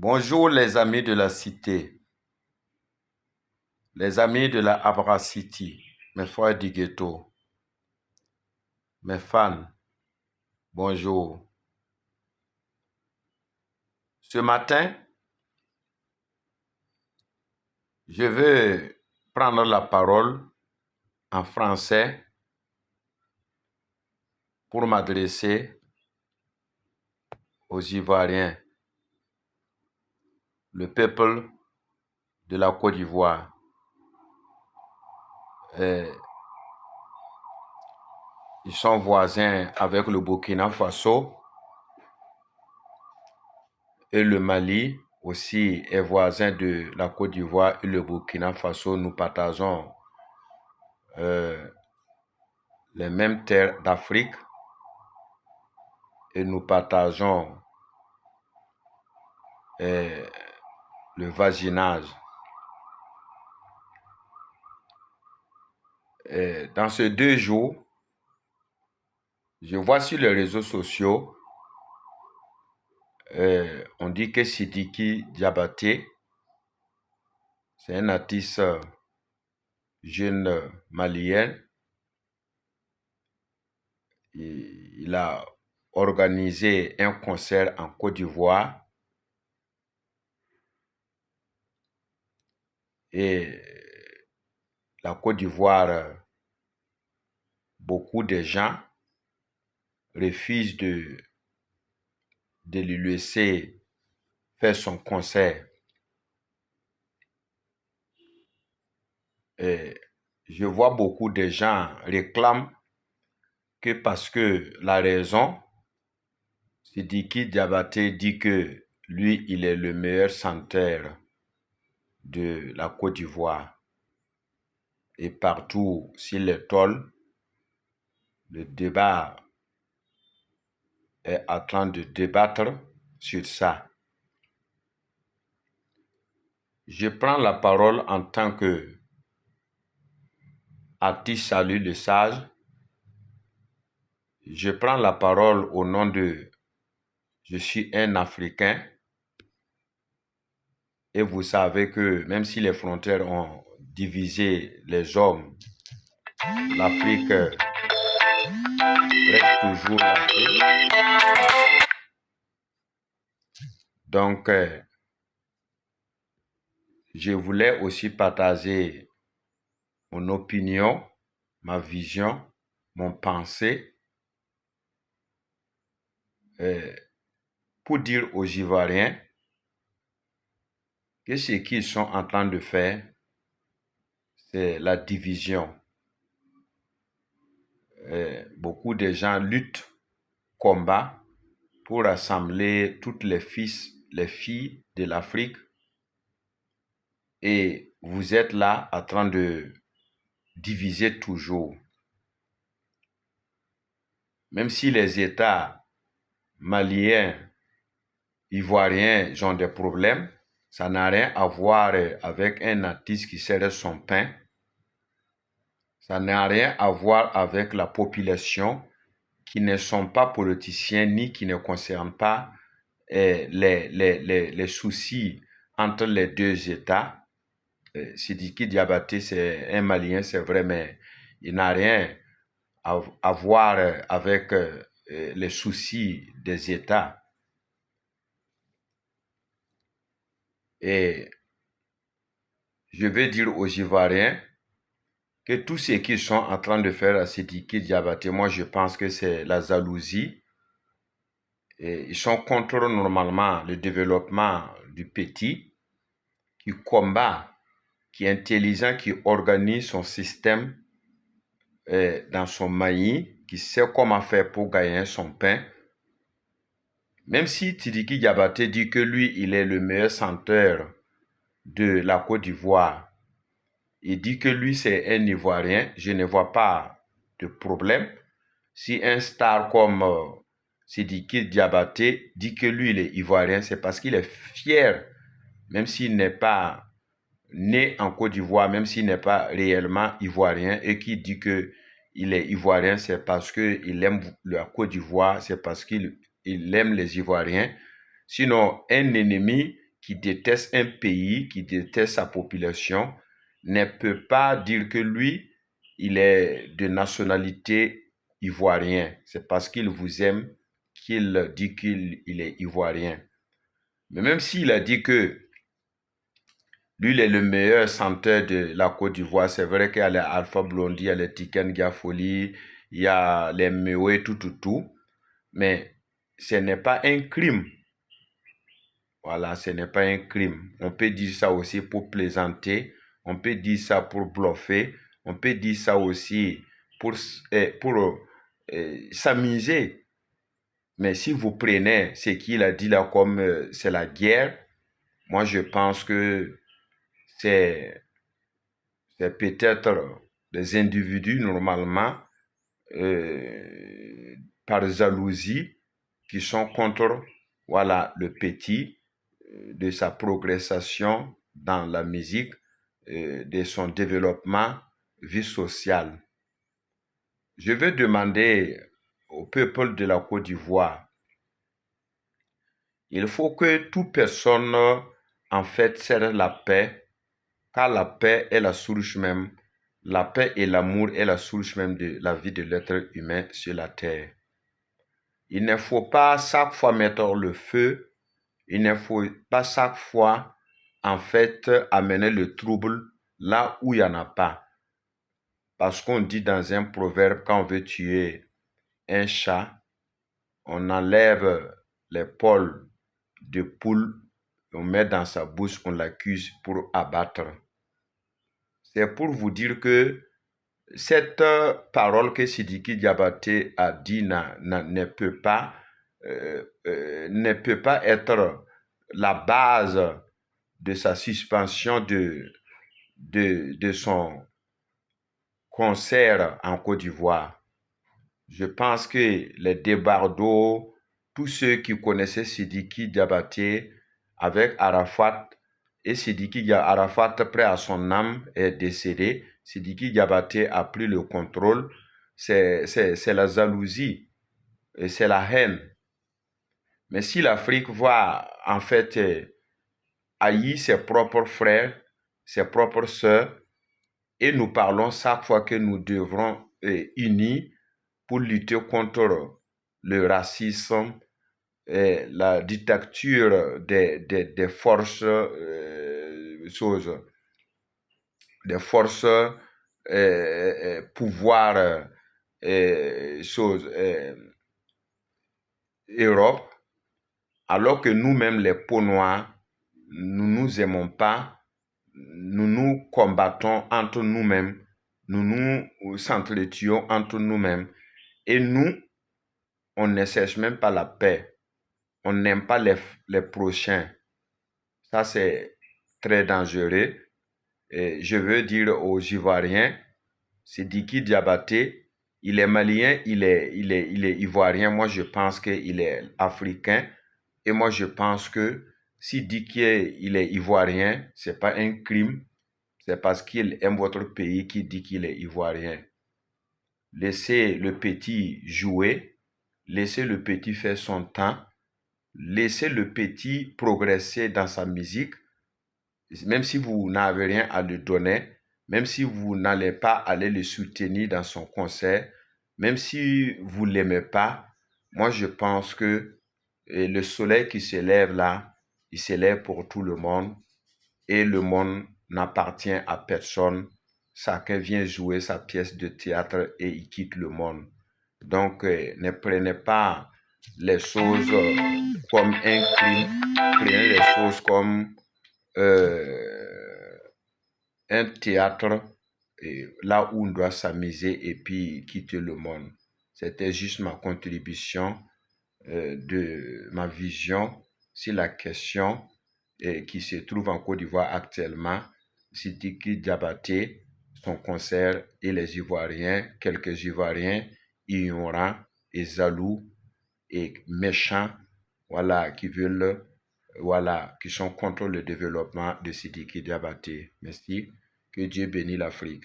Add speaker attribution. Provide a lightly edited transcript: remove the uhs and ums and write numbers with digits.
Speaker 1: Bonjour les amis de la cité, les amis de la Abra City, mes frères du ghetto, mes fans, bonjour. Ce matin, je veux prendre la parole en français pour m'adresser aux Ivoiriens, le peuple de la Côte d'Ivoire. Ils sont voisins avec le Burkina Faso et le Mali aussi est voisin de la Côte d'Ivoire et le Burkina Faso. Nous partageons les mêmes terres d'Afrique et nous partageons le voisinage. Dans ces 2 jours, je vois sur les réseaux sociaux, on dit que Sidiki Diabaté, c'est un artiste jeune malien. Il a organisé un concert en Côte d'Ivoire et la Côte d'Ivoire, beaucoup de gens refusent de lui laisser faire son concert. Et je vois beaucoup de gens réclament que parce que la raison, Sidiki Diabaté dit que lui, il est le meilleur chanteur de la Côte d'Ivoire. Et partout sur les tôles, le débat est en train de débattre sur ça. Je prends la parole en tant que artiste Salut le Sage. Je prends la parole au nom de je suis un Africain. Et vous savez que même si les frontières ont divisé les hommes, l'Afrique reste toujours l'Afrique. Donc, je voulais aussi partager mon opinion, ma vision, mon pensée pour dire aux Ivoiriens que ce qu'ils sont en train de faire, c'est la division. Beaucoup de gens luttent, combattent pour rassembler toutes les filles de l'Afrique. Et vous êtes là en train de diviser toujours. Même si les États maliens, ivoiriens ont des problèmes, ça n'a rien à voir avec un artiste qui sert son pain. Ça n'a rien à voir avec la population qui ne sont pas politiciens ni qui ne concernent pas les soucis entre les 2 États. Sidiki Diabaté, c'est un Malien, c'est vrai, mais il n'a rien à voir avec les soucis des États. Et je veux dire aux Ivoiriens que tout ce qu'ils sont en train de faire à Sidiki Diabaté, moi je pense que c'est la jalousie. Et ils sont contre normalement le développement du petit, qui combat, qui est intelligent, qui organise son système dans son maïs, qui sait comment faire pour gagner son pain. Même si Sidiki Diabaté dit que lui, il est le meilleur chanteur de la Côte d'Ivoire, il dit que lui, c'est un Ivoirien, je ne vois pas de problème. Si un star comme Sidiki Diabaté dit que lui, il est Ivoirien, c'est parce qu'il est fier, même s'il n'est pas né en Côte d'Ivoire, même s'il n'est pas réellement Ivoirien, et qui dit que il est Ivoirien, c'est parce qu'il aime la Côte d'Ivoire, c'est parce qu'il aime les Ivoiriens. Sinon, un ennemi qui déteste un pays, qui déteste sa population, ne peut pas dire que lui, il est de nationalité ivoirienne. C'est parce qu'il vous aime qu'il dit qu'il est ivoirien. Mais même s'il a dit que lui, il est le meilleur chanteur de la Côte d'Ivoire, c'est vrai qu'il y a les Alpha Blondy, il y a les Tiken Gafoli, il y a les Mewe, tout. Mais ce n'est pas un crime. Voilà, ce n'est pas un crime. On peut dire ça aussi pour plaisanter, on peut dire ça pour bluffer, on peut dire ça aussi pour s'amuser. Mais si vous prenez ce qu'il a dit là comme c'est la guerre, moi je pense que c'est peut-être des individus normalement par jalousie qui sont contre voilà, le petit de sa progression dans la musique, de son développement, vie sociale. Je vais demander au peuple de la Côte d'Ivoire, il faut que toute personne en fait serre la paix, car la paix est la source même, la paix et l'amour est la source même de la vie de l'être humain sur la terre. Il ne faut pas chaque fois mettre le feu, il ne faut pas chaque fois en fait amener le trouble là où il n'y en a pas. Parce qu'on dit dans un proverbe, quand on veut tuer un chat, on enlève l'épaule de poule, on met dans sa bouche, on l'accuse pour abattre. C'est pour vous dire que cette parole que Sidiki Diabaté a dit ne peut pas être la base de sa suspension de son concert en Côte d'Ivoire. Je pense que les débardos, tous ceux qui connaissaient Sidiki Diabaté avec Arafat, et Sidiki Arafat, près à son âme, est décédé. Sidiki Diabaté a pris le contrôle. C'est la jalousie et c'est la haine. Mais si l'Afrique va en fait haïr ses propres frères, ses propres sœurs, et nous parlons chaque fois que nous devrons unis pour lutter contre le racisme, la dictature des forces, des forces pouvoir, Europe, alors que nous-mêmes, les peaux noires, nous ne nous aimons pas, nous nous combattons entre nous-mêmes, nous nous s'entretuons entre nous-mêmes, et nous, on ne cherche même pas la paix, on n'aime pas les prochains. Ça, c'est très dangereux. Et je veux dire aux Ivoiriens, Sidiki Diabaté, il est malien, il est ivoirien. Moi, je pense qu'il est africain. Et moi, je pense que s'il dit qu'il est ivoirien, ce n'est pas un crime. C'est parce qu'il aime votre pays qu'il dit qu'il est ivoirien. Laissez le petit jouer. Laissez le petit faire son temps. Laissez le petit progresser dans sa musique. Même si vous n'avez rien à lui donner, même si vous n'allez pas aller le soutenir dans son concert, même si vous ne l'aimez pas, moi je pense que le soleil qui se lève là, il se lève pour tout le monde et le monde n'appartient à personne. Chacun vient jouer sa pièce de théâtre et il quitte le monde. Donc ne prenez pas les choses comme un crime, prenez les choses comme un théâtre là où on doit s'amuser et puis quitter le monde. C'était juste ma contribution de ma vision sur la question qui se trouve en Côte d'Ivoire actuellement. Sidiki Diabaté, son concert et les Ivoiriens, quelques Ivoiriens ignorants et jaloux et méchants, voilà, qui veulent, voilà, qui sont contre le développement de Sidiki Diabaté. Merci. Que Dieu bénisse l'Afrique.